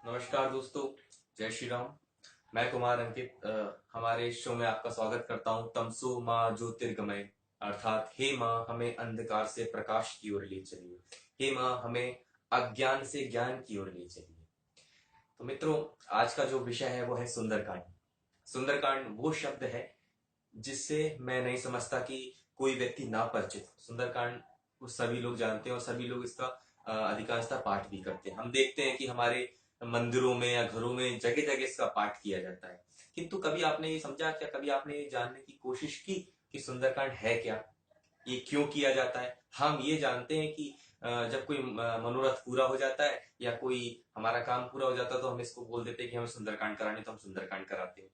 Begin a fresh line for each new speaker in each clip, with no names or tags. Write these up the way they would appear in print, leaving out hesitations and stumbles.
नमस्कार दोस्तों। जय श्री राम। मैं कुमार अंकित हमारे इस शो में आपका स्वागत करता हूँ। तमसो माँ ज्योतिर्गमय, अर्थात हे माँ हमें अंधकार से प्रकाश की ओर ले चलिए, हे माँ हमें अज्ञान से ज्ञान की ओर ले चलिए। तो मित्रों, आज का जो विषय है वो है सुंदरकांड। सुंदरकांड वो शब्द है जिससे मैं नहीं समझता कि कोई व्यक्ति ना परिचित हो। सुंदरकांड को सभी लोग जानते हैं और सभी लोग इसका अधिकांशतः पाठ भी करते हैं। हम देखते हैं कि हमारे मंदिरों में या घरों में जगह जगह इसका पाठ किया जाता है। किंतु कभी आपने ये समझा क्या, कभी आपने ये जानने की कोशिश की कि सुंदरकांड है क्या, ये क्यों किया जाता है? हम ये जानते हैं कि जब कोई मनोरथ पूरा हो जाता है या कोई हमारा काम पूरा हो जाता है तो हम इसको बोल देते हैं कि हमें सुंदरकांड करानी, तो हम सुंदरकांड कराते हैं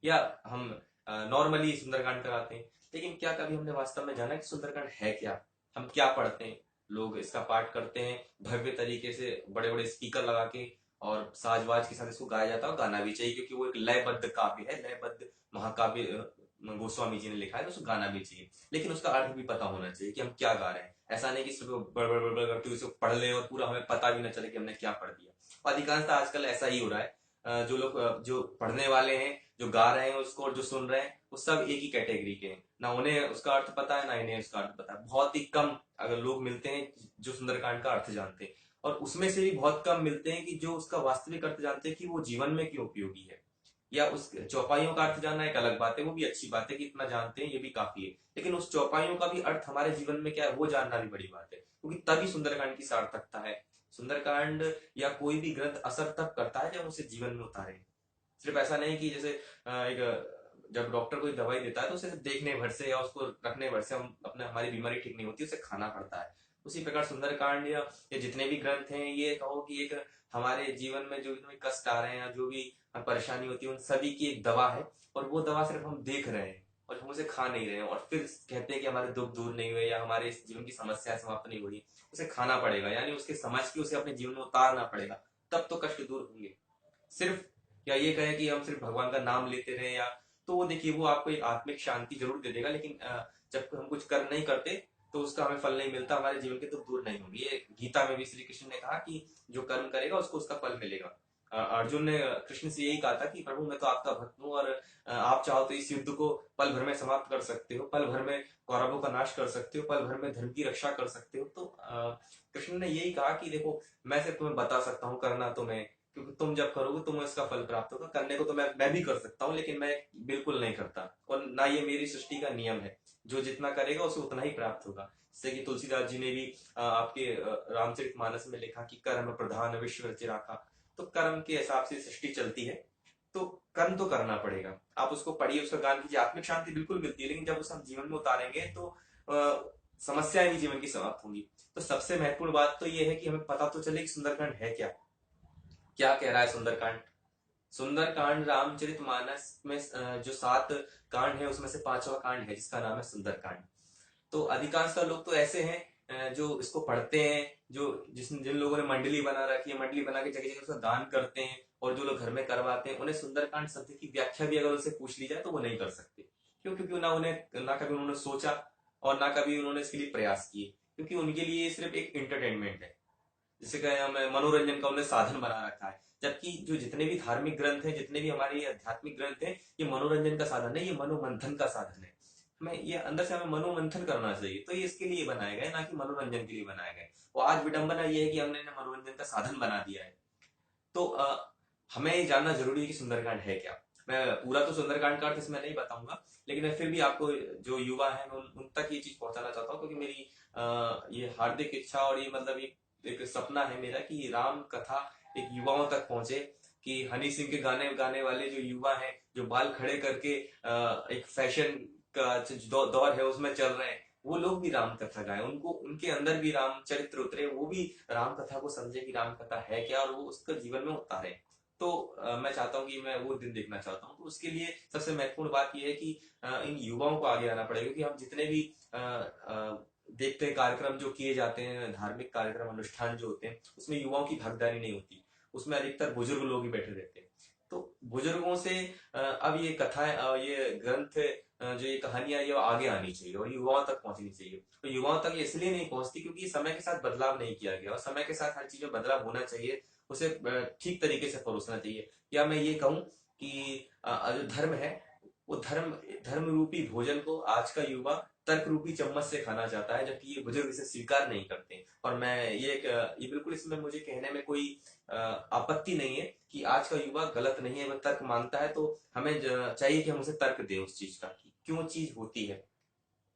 या हम नॉर्मली सुंदरकांड कराते हैं। लेकिन क्या कभी हमने वास्तव में जाना कि सुंदरकांड है क्या? हम क्या पढ़ते हैं? लोग इसका पाठ करते हैं भव्य तरीके से, बड़े बड़े स्पीकर लगा के, और साजवाज के साथ इसको गाया जाता है और गाना भी चाहिए क्योंकि वो एक लयबद्ध काव्य है, लयबद्ध महाकाव्य गोस्वामी जी ने लिखा है, तो उसको गाना भी चाहिए। लेकिन उसका अर्थ भी पता होना चाहिए कि हम क्या गा रहे हैं। ऐसा नहीं कि सिर्फ बड़बड़ बड़बड़ करके उसे पढ़ ले और पूरा हमें पता भी ना चले कि हमने क्या पढ़ दिया। अधिकांशतः आजकल ऐसा ही हो रहा है। जो लोग जो पढ़ने वाले हैं, जो गा रहे हैं उसको, और जो सुन रहे हैं, वो सब एक ही कैटेगरी के हैं। ना उन्हें उसका अर्थ पता है, ना इन्हें उसका अर्थ पता है। बहुत ही कम अगर लोग मिलते हैं जो सुंदरकांड का अर्थ जानते हैं, और उसमें से भी बहुत कम मिलते हैं कि जो उसका वास्तविक अर्थ जानते हैं कि वो जीवन में क्यों उपयोगी है। या उस चौपाइयों का अर्थ जानना एक अलग बात है, वो भी अच्छी बात है कि इतना जानते हैं, ये भी काफी है। लेकिन उस चौपाइयों का भी अर्थ हमारे जीवन में क्या है वो जानना भी बड़ी बात है, क्योंकि तभी सुंदरकांड की सार्थकता है। सुंदरकांड या कोई भी ग्रंथ असर तब करता है जब उसे जीवन में उतारे। सिर्फ ऐसा नहीं कि जैसे जब डॉक्टर कोई दवाई देता है तो उसे देखने भर से या उसको रखने भर से हम अपने हमारी बीमारी ठीक नहीं होती, उसे खाना पड़ता है। उसी प्रकार सुंदरकांड या जितने भी ग्रंथ हैं, ये कहो कि एक हमारे जीवन में जो भी कष्ट आ रहे हैं या जो भी परेशानी होती है, उन सभी की एक दवा है। और वो दवा सिर्फ हम देख रहे हैं और हम उसे खा नहीं रहे हैं, और फिर कहते हैं कि हमारे दुख दूर नहीं हुए या हमारे इस जीवन की समस्या समाप्त नहीं हुई। उसे खाना पड़ेगा, यानी उसके समझ के उसे अपने जीवन में उतारना पड़ेगा, तब तो कष्ट दूर होंगे। सिर्फ या ये कहें कि हम सिर्फ भगवान का नाम लेते रहे, या तो वो देखिए वो आपको एक आत्मिक शांति जरूर दे देगा, लेकिन जब हम कुछ कर्म नहीं करते तो उसका हमें फल नहीं मिलता, हमारे जीवन के दुख दूर नहीं होंगे। ये गीता में भी श्री कृष्ण ने कहा कि जो कर्म करेगा उसको उसका फल मिलेगा। अर्जुन ने कृष्ण से यही कहा था कि प्रभु मैं तो आपका भक्त हूँ, और आप चाहो तो इस युद्ध को पल भर में समाप्त कर सकते हो, पल भर में कौरवों का नाश कर सकते हो, पल भर में धर्म की रक्षा कर सकते हो। तो कृष्ण ने यही कहा कि देखो, मैं सिर्फ तुम्हें बता सकता हूँ, करना तो मैं, क्योंकि तुम जब करोगे तुम्हें इसका फल प्राप्त होगा। करने को तो मैं भी कर सकता हूँ, लेकिन मैं बिल्कुल नहीं करता, और ना ये मेरी सृष्टि का नियम है। जो जितना करेगा उसे उतना ही प्राप्त होगा। जैसे कि तुलसीदास जी ने भी आपके रामचरितमानस में लिखा कि कर्म प्रधान विश्व रचि राखा। तो कर्म के हिसाब से सृष्टि चलती है, तो कर्म तो करना पड़ेगा। आप उसको पढ़िए, उसका गान कीजिए, आत्मिक शांति बिल्कुल मिलती है, लेकिन जब उसे हम जीवन में उतारेंगे तो समस्याएं भी जीवन की समाप्त होंगी। तो सबसे महत्वपूर्ण बात तो यह है कि हमें पता तो चले कि सुंदरकांड है क्या, क्या कह रहा है सुंदरकांड। सुंदरकांड रामचरितमानस में जो 7 कांड है उसमें से 5वां कांड है जिसका नाम है सुंदरकांड। तो अधिकांशतः लोग तो ऐसे हैं जो इसको पढ़ते हैं, जो जिन लोगों ने मंडली बना रखी है, मंडली बना के जगह जगह उसका दान करते हैं, और जो लोग घर में करवाते हैं, उन्हें सुंदरकांड शब्द की व्याख्या भी अगर उनसे पूछ ली जाए तो वो नहीं कर सकते। क्यों? क्योंकि ना कभी उन्होंने सोचा और ना कभी उन्होंने इसके लिए प्रयास किए, क्योंकि उनके लिए सिर्फ एक इंटरटेनमेंट है। जिसे कहें हम मनोरंजन का उन्होंने साधन बना रखा है। जबकि जो जितने भी धार्मिक ग्रंथ हैं, जितने भी हमारे आध्यात्मिक ग्रंथ हैं, ये मनोरंजन का साधन है, ये मनोमंथन का साधन है। हमें ये अंदर से हमें मनोमंथन करना चाहिए, तो ये इसके लिए बनाए गए, ना कि मनोरंजन के लिए बनाए गए। और आज विडंबना ये है कि हमने इन्हें मनोरंजन का साधन बना दिया है। तो हमें ये जानना जरूरी है कि सुंदरकांड है क्या। मैं पूरा तो सुंदरकांड का अर्थ इसमें नहीं बताऊंगा, लेकिन मैं फिर भी आपको, जो युवा है, मैं उन तक ये चीज पहुंचाना चाहता हूँ, क्योंकि मेरी ये हार्दिक इच्छा और ये मतलब एक सपना है मेरा कि राम कथा एक युवाओं तक पहुंचे। कि हनी सिंह के गाने गाने वाले जो युवा हैं, जो बाल खड़े करके एक फैशन का जो दौर है उसमें चल रहे हैं, वो लोग भी राम कथा गाएं, उनको उनके अंदर भी राम चरित्र उतरे, वो भी राम कथा को समझे कि राम कथा है क्या, और वो उसका जीवन में उतारे। तो मैं चाहता हूँ कि मैं वो दिन देखना चाहता हूँ। तो उसके लिए सबसे महत्वपूर्ण बात यह है कि इन युवाओं को आगे आना पड़ेगा, क्योंकि हम जितने भी देखते हैं कार्यक्रम जो किए जाते हैं, धार्मिक कार्यक्रम अनुष्ठान जो होते हैं, उसमें युवाओं की भागीदारी नहीं होती। उसमें अधिकतर बुजुर्ग लोग ही बैठे रहते हैं। तो बुजुर्गों से अब ये कथाएं, ये ग्रंथ, जो ये कहानियां, ये आगे आनी चाहिए और युवाओं तक पहुंचनी चाहिए। तो युवाओं तक ये इसलिए नहीं पहुंचती क्योंकि समय के साथ बदलाव नहीं किया गया, और समय के साथ हर चीज में बदलाव होना चाहिए। उसे ठीक तरीके से परोसना चाहिए। या मैं ये कहूँ कि जो धर्म है, वो धर्म धर्म रूपी भोजन को आज का युवा तर्क रूपी चम्मच से खाना चाहता है, जबकि ये बुजुर्ग इसे स्वीकार नहीं करते। और मैं ये बिल्कुल इसमें मुझे कहने में कोई आपत्ति नहीं है कि आज का युवा गलत नहीं है, वह तर्क मानता है, तो हमें चाहिए कि हम उसे तर्क दें उस चीज का कि क्यों चीज होती है,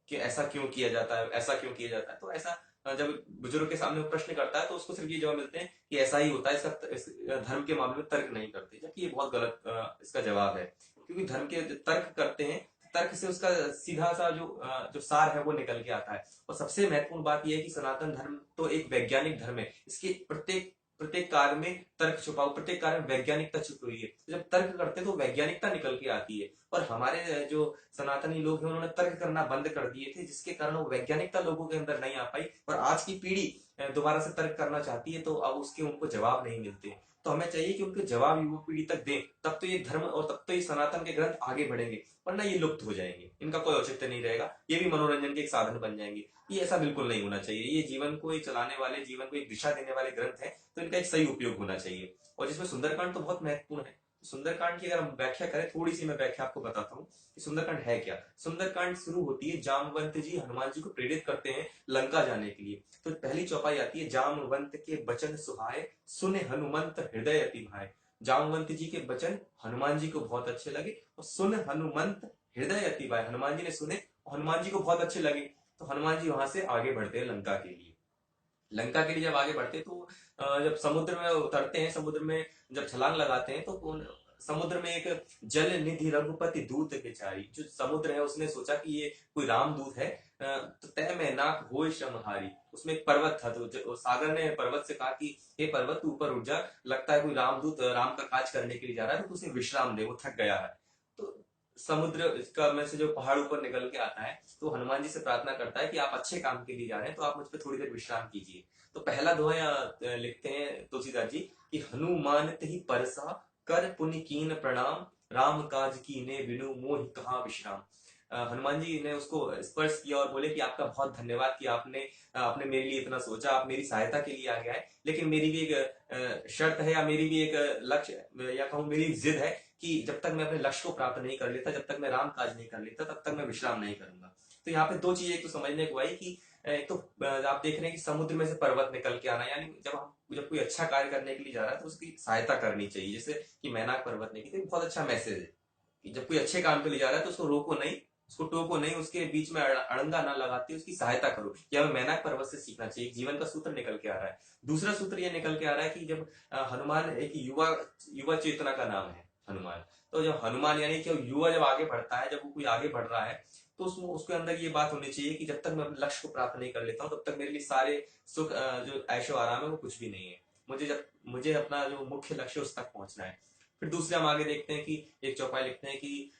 कि ऐसा क्यों किया जाता है, ऐसा क्यों किया जाता है। तो ऐसा जब बुजुर्ग के सामने वो प्रश्न करता है तो उसको सिर्फ ये जवाब मिलते हैं कि ऐसा ही होता है, इस धर्म के मामले में तर्क नहीं करते, जबकि ये बहुत गलत इसका जवाब है। क्योंकि धर्म के तर्क करते हैं, तर्क से उसका सीधा सा जो सार है वो निकल के आता है। और सबसे महत्वपूर्ण बात यह है कि सनातन धर्म तो एक वैज्ञानिक धर्म है। इसके प्रत्येक प्रत्येक कार्य में तर्क छुपा हुआ, प्रत्येक कार्य में वैज्ञानिकता छुपी हुई है। जब तर्क करते हैं तो वैज्ञानिकता निकल के आती है। और हमारे जो सनातनी लोग हैं उन्होंने तर्क करना बंद कर दिए थे, जिसके कारण वो वैज्ञानिकता लोगों के अंदर नहीं आ पाई। और आज की पीढ़ी दोबारा से तर्क करना चाहती है, तो अब उसके उनको जवाब नहीं मिलते। तो हमें चाहिए कि उनके जवाब युवा पीढ़ी तक दें, तब तो ये धर्म और तब तो ये सनातन के ग्रंथ आगे बढ़ेंगे, वरना ये लुप्त हो जाएंगे, इनका कोई औचित्य नहीं रहेगा, ये भी मनोरंजन के एक साधन बन जाएंगे। ये ऐसा बिल्कुल नहीं होना चाहिए। ये जीवन को चलाने वाले, जीवन को एक दिशा देने वाले ग्रंथ है, तो इनका एक सही उपयोग होना चाहिए। और जिसमें सुंदरकांड तो बहुत महत्वपूर्ण है। सुंदरकांड की अगर हम व्याख्या करें, थोड़ी सी मैं व्याख्या आपको बताता हूँ कि सुंदरकांड है क्या। सुंदरकांड शुरू होती है, जामवंत जी हनुमान जी को प्रेरित करते हैं लंका जाने के लिए। तो पहली चौपाई आती है, जामवंत के बचन सुहाए, सुने हनुमंत हृदय अति भाए। जामवंत जी के वचन हनुमान जी को बहुत अच्छे लगे, और सुन हनुमंत हृदय अति भाए, हनुमान जी ने सुने, हनुमान जी को बहुत अच्छे लगे। तो हनुमान जी वहां से आगे बढ़ते हैं लंका के लिए। लंका के लिए जब आगे बढ़ते हैं तो जब समुद्र में उतरते हैं, समुद्र में जब छलांग लगाते हैं, तो समुद्र में एक जल निधि रघुपति दूत बेचारी, जो समुद्र है उसने सोचा कि ये कोई रामदूत है। तो तय में नाक होय श्रमहारी, उसमें एक पर्वत था, तो सागर ने पर्वत से कहा कि हे पर्वत तू ऊपर उठ जा, लगता है कोई रामदूत राम का काज करने के लिए जा रहा है, तो उसे विश्राम दे, वो थक गया है। तो समुद्र का में से जो पहाड़ ऊपर निकल के आता है, तो हनुमान जी से प्रार्थना करता है कि आप अच्छे काम के लिए जा रहे हैं, तो आप मुझ पर थोड़ी देर विश्राम कीजिए। तो पहला दोहा लिखते हैं तुलसीदास जी कि हनुमान ही परसा कर पुनि कीन प्रणाम, राम काज कीने बिनु मोहि कहाँ विश्राम। हनुमान जी ने उसको स्पर्श किया और बोले कि आपका बहुत धन्यवाद कि आपने मेरे लिए इतना सोचा, आप मेरी सहायता के लिए आ गया है। लेकिन मेरी भी एक शर्त है, या मेरी भी एक लक्ष्य, या कहूँ मेरी एक जिद है कि जब तक मैं अपने लक्ष्य को प्राप्त नहीं कर लेता, जब तक मैं राम काज नहीं कर लेता, तब तक मैं विश्राम नहीं करूंगा। तो यहाँ पे दो चीजें एक तो समझने को आई कि एक तो आप देख रहे हैं कि समुद्र में से पर्वत निकल के आना, यानी जब कोई अच्छा कार्य करने के लिए जा रहा है तो उसकी सहायता करनी चाहिए, जैसे कि मैनाक पर्वत ने की। तो बहुत अच्छा मैसेज है कि जब कोई अच्छे काम के लिए जा रहा है तो उसको रोको नहीं, उसको टोको नहीं, उसके बीच में अड़ंगा ना लगाते उसकी सहायता करो। यह हमें मैनाक पर्वत से सीखना चाहिए, जीवन का सूत्र निकल के आ रहा है। दूसरा सूत्र यह निकल के आ रहा है कि जब हनुमान एक युवा युवा चेतना का नाम है हनुमान। तो जब हनुमान यानी कि युवा जब आगे बढ़ता है, जब वो कोई आगे बढ़ रहा है, तो उसके अंदर ये बात होनी चाहिए कि जब तक मैं अपने लक्ष्य को प्राप्त नहीं कर लेता हूँ, तब तक मेरे लिए सारे सुख जो ऐशो आराम है वो कुछ भी नहीं है। मुझे अपना जो मुख्य लक्ष्य उस तक पहुंचना है। फिर दूसरे हम आगे देखते हैं कि एक चौपाई लिखते हैं कि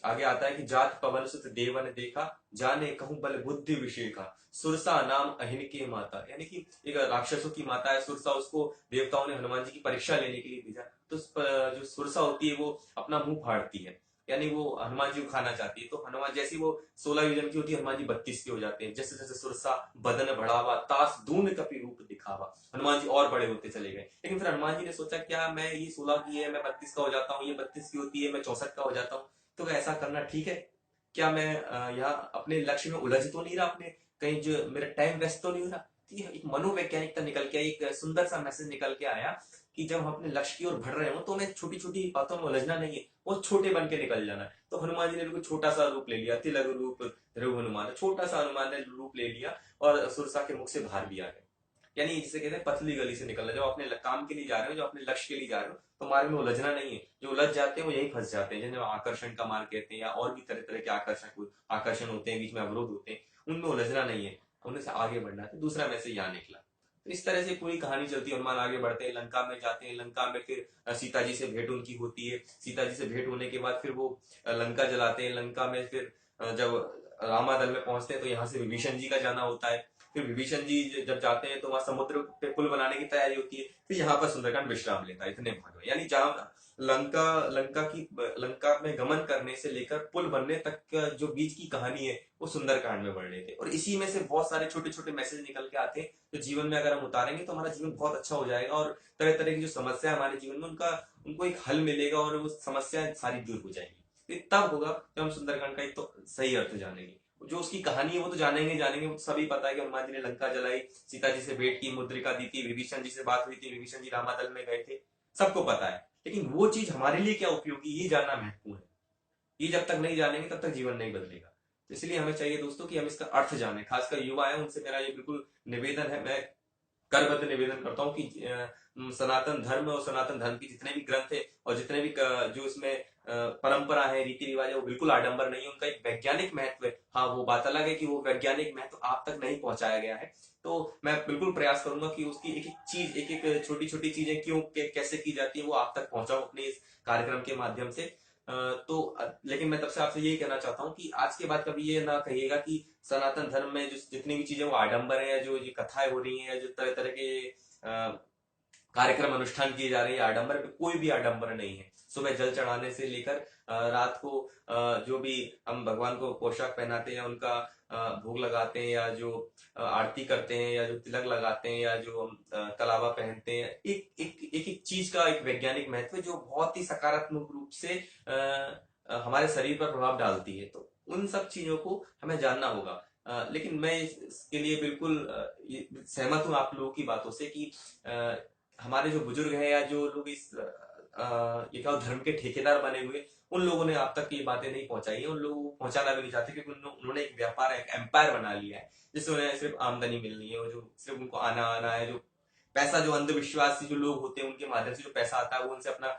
आगे आता है कि जात पवन सुत देवन देखा, जाने कहूं बल बुद्धि विषेका, सुरसा नाम अहिन के माता। यानी कि एक राक्षसों की माता है सुरसा, उसको देवताओं ने हनुमान जी की परीक्षा लेने के लिए भेजा। तो जो सुरसा होती है वो अपना मुंह फाड़ती है, यानी वो हनुमान जी को खाना चाहती है। तो हनुमान जैसी वो 16 योजन की होती है, हनुमान जी 32 के हो जाते हैं। जैसे जैसे सुरसा बदन बढ़ावा, तास दून कपि रूप दिखावा, हनुमान जी और बड़े होते चले गए। लेकिन फिर हनुमान जी ने सोचा क्या मैं ये 16 की है, मैं 32 का हो जाता हूँ, ये 32 की होती है, मैं 64 का हो जाता हूँ, तो ऐसा करना ठीक है क्या? मैं यहाँ अपने लक्ष्य में उलझ तो नहीं रहा, अपने कहीं जो मेरा टाइम वेस्ट तो नहीं हो रहा? तो एक मनोवैज्ञानिकता निकल के, एक सुंदर सा मैसेज निकल के आया कि जब हम अपने लक्ष्य की ओर बढ़ रहे हो तो हमें छोटी छोटी बातों में उलझना नहीं है, वो छोटे बन के निकल जाना है। तो हनुमान जी ने बिल्कुल छोटा सा रूप ले लिया, तिलक रूप ध्रुव हनुमान, छोटा सा हनुमान ने रूप ले लिया और सुरसा के मुख से बाहर भी आ गए। यानी जिसे कहते हैं पतली गली से निकलना। जब अपने काम के लिए जा रहे हो, जो अपने लक्ष्य के लिए जा रहे हो, तो मार्ग में उलझना नहीं है। जो उलझ जाते हैं वो यही फंस जाते हैं, जिन्हें आकर्षण का मार्ग कहते हैं, या और भी तरह तरह के आकर्षण होते हैं, बीच में अवरोध होते हैं, उनमें उलझना नहीं है, उनमें से आगे बढ़ना है। तो दूसरा मैसेज यहाँ निकला। तो इस तरह से पूरी कहानी चलती है। हनुमान आगे बढ़ते हैं, लंका में जाते हैं, लंका में फिर सीता जी से भेंट उनकी होती है। सीता जी से भेंट होने के बाद फिर वो लंका जलाते हैं। लंका में फिर जब रामादल में पहुंचते हैं तो यहाँ से विभीषण जी का जाना होता है। फिर विभीषण जी जब जाते हैं तो वहां समुद्र पे पुल बनाने की तैयारी होती है, फिर यहाँ पर सुंदरकांड विश्राम लेता है इतने भाग में। यानी जहां लंका लंका में गमन करने से लेकर पुल बनने तक का जो बीच की कहानी है वो सुंदरकांड में वर्णित है। और इसी में से बहुत सारे छोटे छोटे मैसेज निकल के आते हैं, तो जीवन में अगर हम उतारेंगे तो हमारा जीवन बहुत अच्छा हो जाएगा, और तरह तरह की जो समस्या है हमारे जीवन में उनको एक हल मिलेगा, और वो समस्याएं सारी दूर हो जाएंगी। तो तब होगा जब हम सुंदरकांड का एक तो सही अर्थ जानेंगे। जो उसकी कहानी है वो तो जानेंगे, वो तो सभी पता है कि हनुमान जी ने लंका जलाई, सीता जी से भेंट की, मुद्रिका दी थी, विभीषण जी से बात हुई थी, विभीषण जी रामादल में गए थे, सबको पता है। लेकिन वो चीज हमारे लिए क्या उपयोगी, ये जानना महत्वपूर्ण है। ये जब तक नहीं जानेंगे तब तक जीवन नहीं बदलेगा। तो इसलिए हमें चाहिए दोस्तों कि हम इसका अर्थ जाने, खासकर युवा है उनसे मेरा ये बिल्कुल निवेदन है, मैं करबद्ध निवेदन करता हूँ कि सनातन धर्म और सनातन धर्म की जितने भी ग्रंथ है और जितने भी जो इसमें परंपरा है, रीति रिवाज है, वो बिल्कुल आडंबर नहीं है, उनका एक वैज्ञानिक महत्व है। हाँ, वो बात अलग है कि वो वैज्ञानिक महत्व आप तक नहीं पहुंचाया गया है। तो मैं बिल्कुल प्रयास करूंगा कि उसकी एक एक चीज, एक एक छोटी छोटी चीजें क्यों कैसे की जाती है वो आप तक पहुंचाऊं अपने इस कार्यक्रम के माध्यम से। लेकिन मैं तब से आपसे यही कहना चाहता हूँ कि आज के बाद कभी ये ना कहिएगा कि सनातन धर्म में जो जितनी भी चीजें वो आडंबर है, या जो ये कथाएं हो रही हैं, या जो तरह तरह के कार्यक्रम अनुष्ठान किए जा रहे हैं आडंबर पे, कोई भी आडंबर नहीं है। सुबह जल चढ़ाने से लेकर रात को जो भी हम भगवान को पोशाक पहनाते हैं, उनका भोग लगाते हैं, या जो आरती करते हैं, या जो तिलक लगाते हैं, या जो हम कलावा पहनते हैं, एक चीज का एक वैज्ञानिक महत्व है जो बहुत ही सकारात्मक रूप से हमारे शरीर पर प्रभाव डालती है। तो उन सब चीजों को हमें जानना होगा। लेकिन मैं इसके लिए बिल्कुल सहमत हूँ आप लोगों की बातों से कि हमारे जो बुजुर्ग हैं, या जो लोग इस ये क्या धर्म के ठेकेदार बने हुए, उन लोगों ने आप तक ये बातें नहीं पहुंचाई है, उन लोगों को पहुंचाना भी नहीं चाहते, क्योंकि उन्होंने एक व्यापार, एक एम्पायर बना लिया है, जिससे उन्हें सिर्फ आमदनी मिलनी है, और जो सिर्फ उनको आना आना है, जो पैसा, जो अंधविश्वासी जो लोग होते हैं उनके माध्यम से जो पैसा आता है वो उनसे अपना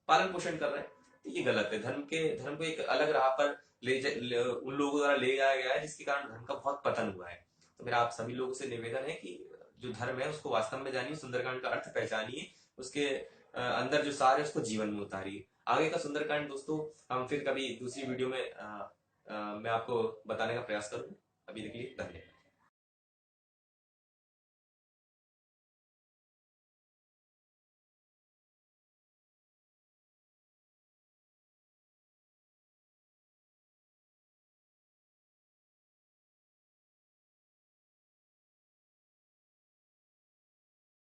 पालन पोषण कर रहे हैं। तो ये गलत है। धर्म को एक अलग राह पर उन लोगों द्वारा ले जाया गया है, जिसके कारण धर्म का बहुत पतन हुआ है। तो मेरा आप सभी लोगों से निवेदन है कि जो धर्म है उसको वास्तव में जानिए, सुंदरकांड का अर्थ पहचानिए, उसके अंदर जो सार है उसको जीवन में उतारिए। आगे का सुंदरकांड दोस्तों हम फिर कभी दूसरी वीडियो में मैं आपको बताने का प्रयास करूंगा। अभी के लिए धन्यवाद।